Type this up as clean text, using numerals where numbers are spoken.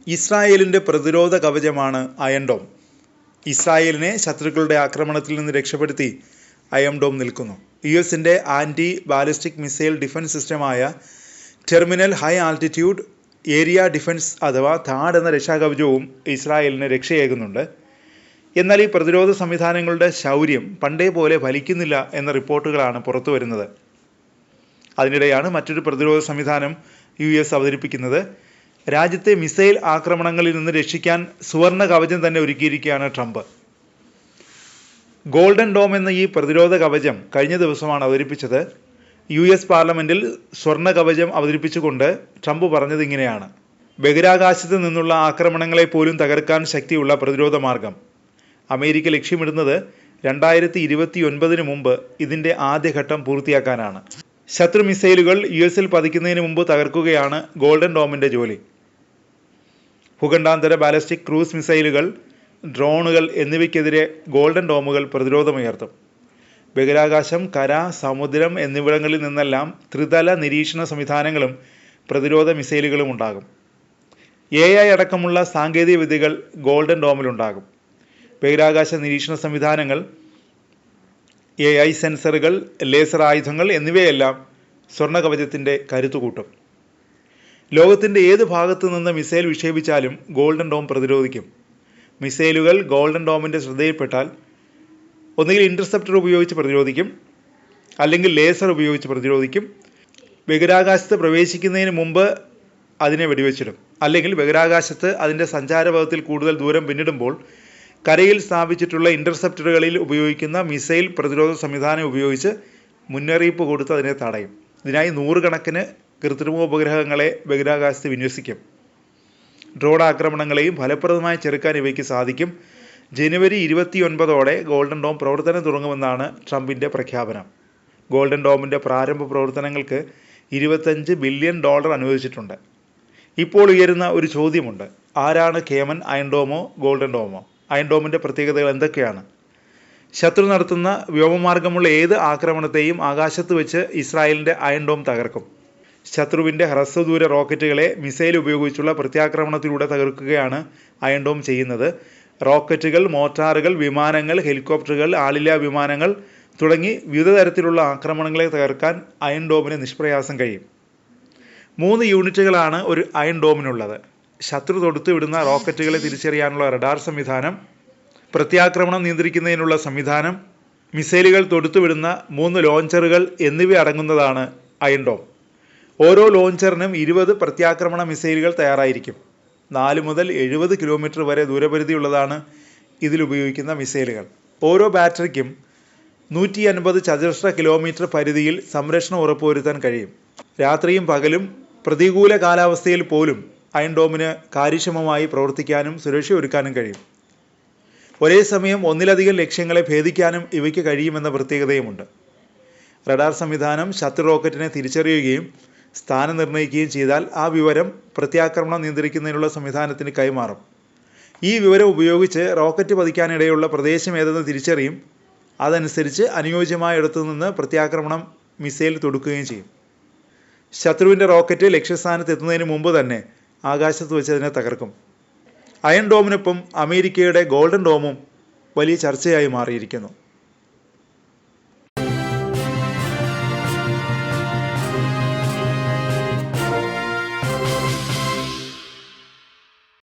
ഇസ്രായേലിൻ്റെ പ്രതിരോധ കവചമാണ് iron dome. ഇസ്രായേലിനെ ശത്രുക്കളുടെ ആക്രമണത്തിൽ നിന്ന് രക്ഷപ്പെടുത്തി അയൺ ഡോം നിൽക്കുന്നു. യുഎസിൻ്റെ ആൻറ്റി ബാലിസ്റ്റിക് മിസൈൽ ഡിഫൻസ് സിസ്റ്റമായ terminal high altitude area defence അഥവാ താഡ് എന്ന രക്ഷാകവചവും ഇസ്രായേലിന് രക്ഷയേകുന്നുണ്ട്. എന്നാൽ ഈ പ്രതിരോധ സംവിധാനങ്ങളുടെ ശൗര്യം പണ്ടേ പോലെ ഫലിക്കുന്നില്ല എന്ന റിപ്പോർട്ടുകളാണ് പുറത്തു വരുന്നത്. അതിനിടെയാണ് മറ്റൊരു പ്രതിരോധ സംവിധാനം US അവതരിപ്പിക്കുന്നത്. രാജ്യത്തെ മിസൈൽ ആക്രമണങ്ങളിൽ നിന്ന് രക്ഷിക്കാൻ സുവർണ കവചം തന്നെ ഒരുക്കിയിരിക്കുകയാണ് ട്രംപ്. ഗോൾഡൻ ഡോം എന്ന ഈ പ്രതിരോധ കവചം കഴിഞ്ഞ ദിവസമാണ് അവതരിപ്പിച്ചത്. US പാർലമെൻറ്റിൽ സ്വർണ്ണ കവചം അവതരിപ്പിച്ചുകൊണ്ട് ട്രംപ് പറഞ്ഞത് ഇങ്ങനെയാണ്: ബഹിരാകാശത്ത് നിന്നുള്ള ആക്രമണങ്ങളെ പോലും തകർക്കാൻ ശക്തിയുള്ള പ്രതിരോധ മാർഗം. അമേരിക്ക ലക്ഷ്യമിടുന്നത് 2029 മുമ്പ് ഇതിൻ്റെ ആദ്യഘട്ടം പൂർത്തിയാക്കാനാണ്. ശത്രു മിസൈലുകൾ US പതിക്കുന്നതിന് മുമ്പ് തകർക്കുകയാണ് ഗോൾഡൻ ഡോമിൻ്റെ ജോലി. ഭൂഖണ്ഡാന്തര ബാലിസ്റ്റിക് ക്രൂസ് മിസൈലുകൾ, ഡ്രോണുകൾ എന്നിവയ്ക്കെതിരെ ഗോൾഡൻ ഡോമുകൾ പ്രതിരോധമുയർത്തും. ബഹിരാകാശം, കര, സമുദ്രം എന്നിവിടങ്ങളിൽ നിന്നെല്ലാം ത്രിതല നിരീക്ഷണ സംവിധാനങ്ങളും പ്രതിരോധ മിസൈലുകളും ഉണ്ടാകും. AI അടക്കമുള്ള സാങ്കേതിക വിദ്യകൾ ഗോൾഡൻ ഡോമിലുണ്ടാകും. ബഹിരാകാശ നിരീക്ഷണ സംവിധാനങ്ങൾ, AI സെൻസറുകൾ, ലേസർ ആയുധങ്ങൾ എന്നിവയെല്ലാം സ്വർണ്ണ കവചത്തിൻ്റെ കരുത്തുകൂട്ടും. ലോകത്തിൻ്റെ ഏത് ഭാഗത്തു നിന്ന് മിസൈൽ വിക്ഷേപിച്ചാലും ഗോൾഡൻ ഡോം പ്രതിരോധിക്കും. മിസൈലുകൾ ഗോൾഡൻ ഡോമിൻ്റെ ശ്രദ്ധയിൽപ്പെട്ടാൽ ഒന്നുകിൽ ഇൻ്റർസെപ്റ്റർ ഉപയോഗിച്ച് പ്രതിരോധിക്കും, അല്ലെങ്കിൽ ലേസർ ഉപയോഗിച്ച് പ്രതിരോധിക്കും. ബഹിരാകാശത്ത് പ്രവേശിക്കുന്നതിന് മുമ്പ് അതിനെ വെടിവെച്ചിടും. അല്ലെങ്കിൽ ബഹിരാകാശത്ത് അതിൻ്റെ സഞ്ചാരപഥത്തിൽ കൂടുതൽ ദൂരം പിന്നിടുമ്പോൾ കരയിൽ സ്ഥാപിച്ചിട്ടുള്ള ഇൻ്റർസെപ്റ്ററുകളിൽ ഉപയോഗിക്കുന്ന മിസൈൽ പ്രതിരോധ സംവിധാനം ഉപയോഗിച്ച് മുന്നറിയിപ്പ് കൊടുത്ത് അതിനെ തടയും. ഇതിനായി നൂറുകണക്കിന് കൃത്രിമോപഗ്രഹങ്ങളെ ബഹിരാകാശത്ത് വിന്യസിക്കും. ഡ്രോൺ ആക്രമണങ്ങളെയും ഫലപ്രദമായി ചെറുക്കാൻ ഇവയ്ക്ക് സാധിക്കും. ജനുവരി 29 ഗോൾഡൻ ഡോം പ്രവർത്തനം തുടങ്ങുമെന്നാണ് ട്രംപിൻ്റെ പ്രഖ്യാപനം. ഗോൾഡൻ ഡോമിൻ്റെ പ്രാരംഭ പ്രവർത്തനങ്ങൾക്ക് $25 ബില്യൺ അനുവദിച്ചിട്ടുണ്ട്. ഇപ്പോൾ ഉയരുന്ന ഒരു ചോദ്യമുണ്ട്: ആരാണ് കേമൻ, അയൺ ഡോമോ ഗോൾഡൻ ഡോമോ? അയൺ ഡോമിൻ്റെ പ്രത്യേകതകൾ എന്തൊക്കെയാണ്? ശത്രു നടത്തുന്ന വ്യോമമാർഗമുള്ള ഏത് ആക്രമണത്തെയും ആകാശത്ത് വെച്ച് ഇസ്രായേലിൻ്റെ അയൺ ഡോം തകർക്കും. ശത്രുവിൻ്റെ ഹ്രസ്വദൂര റോക്കറ്റുകളെ മിസൈൽ ഉപയോഗിച്ചുള്ള പ്രത്യാക്രമണത്തിലൂടെ തകർക്കുകയാണ് അയൺ ഡോം ചെയ്യുന്നത്. റോക്കറ്റുകൾ, മോർട്ടാറുകൾ, വിമാനങ്ങൾ, ഹെലികോപ്റ്ററുകൾ, ആളില്ലാ വിമാനങ്ങൾ തുടങ്ങി വിവിധ തരത്തിലുള്ള ആക്രമണങ്ങളെ തകർക്കാൻ അയൺ ഡോമിന് നിഷ്പ്രയാസം കഴിയും. 3 യൂണിറ്റുകളാണ് ഒരു അയൺ ഡോമിനുള്ളത്. ശത്രു തൊടുത്തുവിടുന്ന റോക്കറ്റുകളെ തിരിച്ചറിയാനുള്ള റഡാർ സംവിധാനം, പ്രത്യാക്രമണം നിയന്ത്രിക്കുന്നതിനുള്ള സംവിധാനം, മിസൈലുകൾ തൊടുത്തുവിടുന്ന 3 ലോഞ്ചറുകൾ എന്നിവ അടങ്ങുന്നതാണ് അയൺ ഡോം. ഓരോ ലോഞ്ചറിനും 20 പ്രത്യാക്രമണ മിസൈലുകൾ തയ്യാറായിരിക്കും. 4 മുതൽ 70 കിലോമീറ്റർ വരെ ദൂരപരിധിയുള്ളതാണ് ഇതിലുപയോഗിക്കുന്ന മിസൈലുകൾ. ഓരോ ബാറ്ററിക്കും 150 ചതുരശ്ര കിലോമീറ്റർ പരിധിയിൽ സംരക്ഷണം ഉറപ്പുവരുത്താൻ കഴിയും. രാത്രിയും പകലും പ്രതികൂല കാലാവസ്ഥയിൽ പോലും അയൺ ഡോമിന് കാര്യക്ഷമമായി പ്രവർത്തിക്കാനും സുരക്ഷ ഒരുക്കാനും കഴിയും. ഒരേ സമയം ഒന്നിലധികം ലക്ഷ്യങ്ങളെ ഭേദിക്കാനും ഇവയ്ക്ക് കഴിയുമെന്ന പ്രത്യേകതയുമുണ്ട്. റഡാർ സംവിധാനം ശത്രു റോക്കറ്റിനെ തിരിച്ചറിയുകയും സ്ഥാനം നിർണ്ണയിക്കുകയും ചെയ്താൽ ആ വിവരം പ്രത്യാക്രമണം നിയന്ത്രിക്കുന്നതിനുള്ള സംവിധാനത്തിന് കൈമാറും. ഈ വിവരം ഉപയോഗിച്ച് റോക്കറ്റ് പതിക്കാനിടയുള്ള പ്രദേശം ഏതെന്ന് തിരിച്ചറിയും. അതനുസരിച്ച് അനുയോജ്യമായ ഇടത്തു നിന്ന് പ്രത്യാക്രമണം മിസൈൽ തൊടുക്കുകയും ചെയ്യും. ശത്രുവിൻ്റെ റോക്കറ്റ് ലക്ഷ്യസ്ഥാനത്ത് എത്തുന്നതിന് മുമ്പ് തന്നെ ആകാശത്ത് വെച്ച് അതിനെ തകർക്കും. അയൺ ഡോമിനൊപ്പം അമേരിക്കയുടെ ഗോൾഡൻ ഡോമും വലിയ ചർച്ചയായി മാറിയിരിക്കുന്നു.